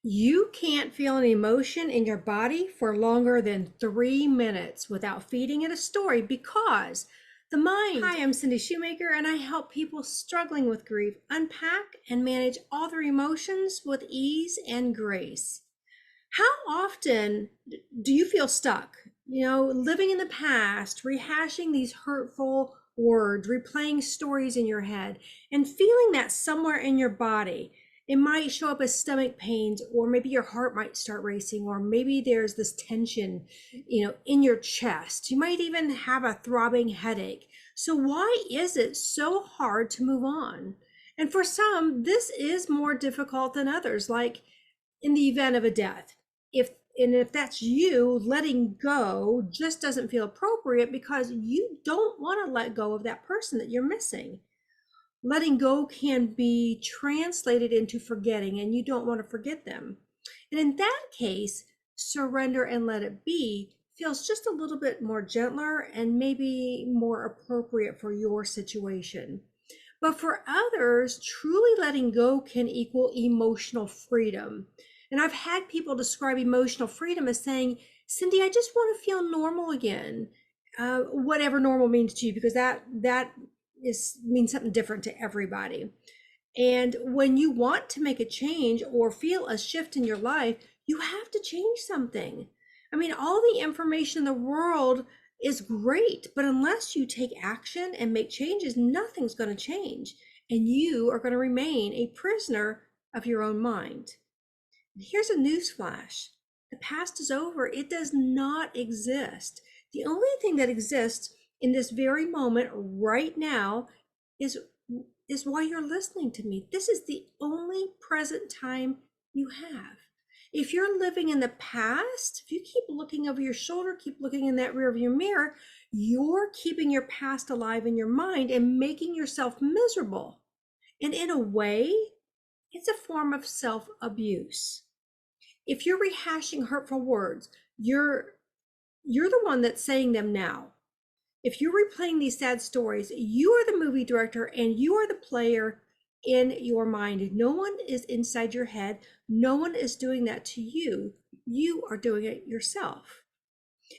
You can't feel an emotion in your body for longer than 3 minutes without feeding it a story because the mind. Hi, I'm Cindy Shumaker, and I help people struggling with grief unpack and manage all their emotions with ease and grace. How often do you feel stuck? Living in the past, rehashing these hurtful words, replaying stories in your head, and feeling that somewhere in your body. It might show up as stomach pains, or maybe your heart might start racing, or maybe there's this tension, in your chest. You might even have a throbbing headache. So why is it so hard to move on? And for some, this is more difficult than others, like in the event of a death. If that's you, letting go just doesn't feel appropriate because you don't want to let go of that person that you're missing. Letting go can be translated into forgetting, and you don't want to forget them. And in that case, surrender and let it be feels just a little bit more gentler and maybe more appropriate for your situation. But for others, truly letting go can equal emotional freedom. And I've had people describe emotional freedom as saying, Cindy, I just want to feel normal again. Whatever normal means to you, because that means something different to everybody. And when you want to make a change or feel a shift in your life, you have to change something. I mean, all the information in the world is great, but unless you take action and make changes, nothing's going to change. And you are going to remain a prisoner of your own mind. Here's a newsflash. The past is over. It does not exist. The only thing that exists in this very moment right now is why you're listening to me. This is the only present time you have. If you're living in the past, if you keep looking over your shoulder, keep looking in that rearview mirror, you're keeping your past alive in your mind and making yourself miserable. And in a way, it's a form of self-abuse. If you're rehashing hurtful words, you're the one that's saying them now. If you're replaying these sad stories, you are the movie director and you are the player in your mind. No one is inside your head. No one is doing that to you. You are doing it yourself.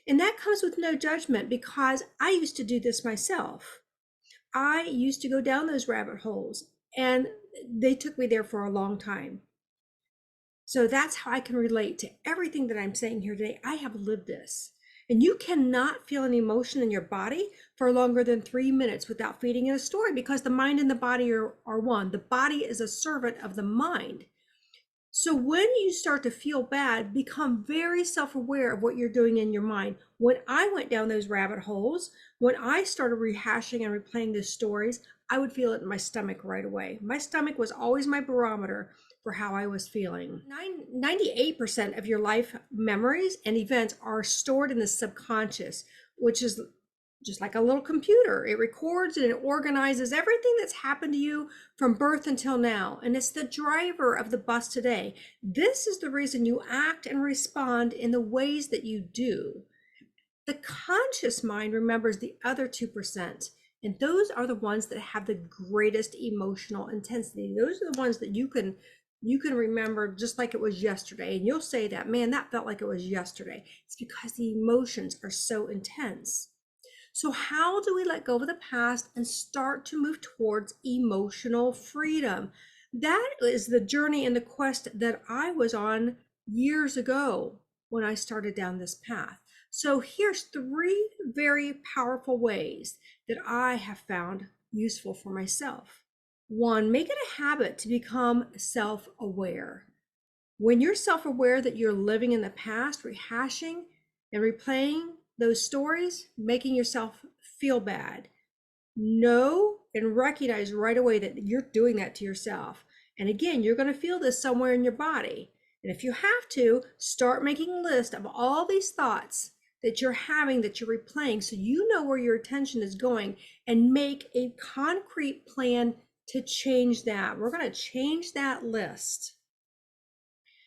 And that comes with no judgment because I used to do this myself. I used to go down those rabbit holes and they took me there for a long time. So that's how I can relate to everything that I'm saying here today. I have lived this. And you cannot feel an emotion in your body for longer than 3 minutes without feeding it a story because the mind and the body are one. The body is a servant of the mind. So when you start to feel bad, become very self-aware of what you're doing in your mind. When I went down those rabbit holes, when I started rehashing and replaying these stories, I would feel it in my stomach right away. My stomach was always my barometer for how I was feeling. 98% of your life memories and events are stored in the subconscious, which is just like a little computer. It records and it organizes everything that's happened to you from birth until now. And it's the driver of the bus today. This is the reason you act and respond in the ways that you do. The conscious mind remembers the other 2%. And those are the ones that have the greatest emotional intensity. Those are the ones that you can remember just like it was yesterday. And you'll say that, man, that felt like it was yesterday. It's because the emotions are so intense. So how do we let go of the past and start to move towards emotional freedom? That is the journey and the quest that I was on years ago when I started down this path. So here's 3 very powerful ways that I have found useful for myself. 1, make it a habit to become self-aware. When you're self-aware that you're living in the past, rehashing and replaying those stories, making yourself feel bad, know and recognize right away that you're doing that to yourself. And again, you're going to feel this somewhere in your body. And if you have to, start making a list of all these thoughts that you're having, that you're replaying, so you know where your attention is going, and make a concrete plan to change that. We're going to change that list.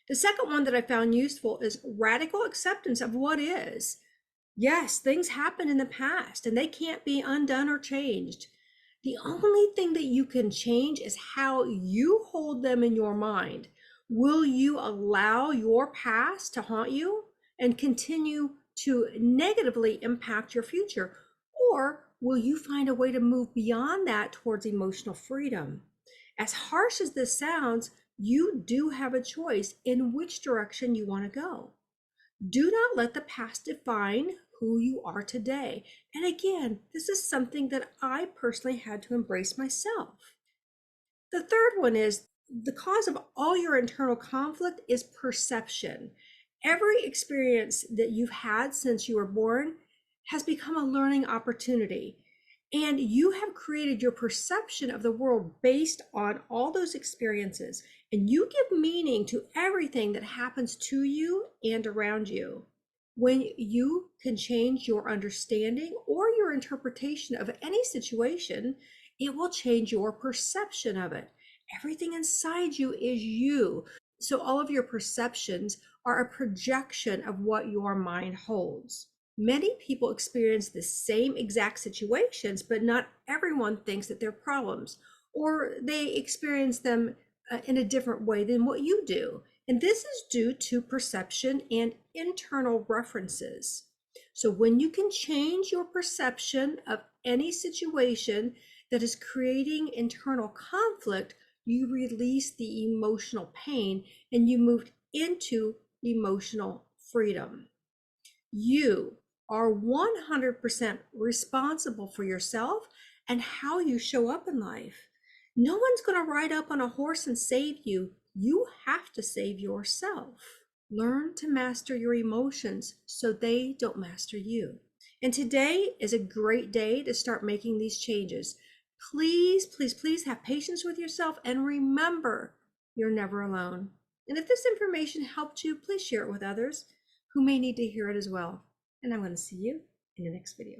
The second one that I found useful is radical acceptance of what is. Yes, things happened in the past and they can't be undone or changed. The only thing that you can change is how you hold them in your mind. Will you allow your past to haunt you and continue to negatively impact your future? Or will you find a way to move beyond that towards emotional freedom? As harsh as this sounds, you do have a choice in which direction you want to go. Do not let the past define who you are today. And again, this is something that I personally had to embrace myself. The third one is the cause of all your internal conflict is perception. Every experience that you've had since you were born has become a learning opportunity. And you have created your perception of the world based on all those experiences. And you give meaning to everything that happens to you and around you. When you can change your understanding or your interpretation of any situation, it will change your perception of it. Everything inside you is you. So all of your perceptions are a projection of what your mind holds. Many people experience the same exact situations, but not everyone thinks that they're problems, or they experience them in a different way than what you do. And this is due to perception and internal references. So when you can change your perception of any situation that is creating internal conflict, you release the emotional pain and you moved into emotional freedom. You are 100% responsible for yourself and how you show up in life. No one's going to ride up on a horse and save you. You have to save yourself. Learn to master your emotions so they don't master you. And today is a great day to start making these changes. Please, please, please have patience with yourself and remember, you're never alone. And if this information helped you, please share it with others who may need to hear it as well. And I'm going to see you in the next video.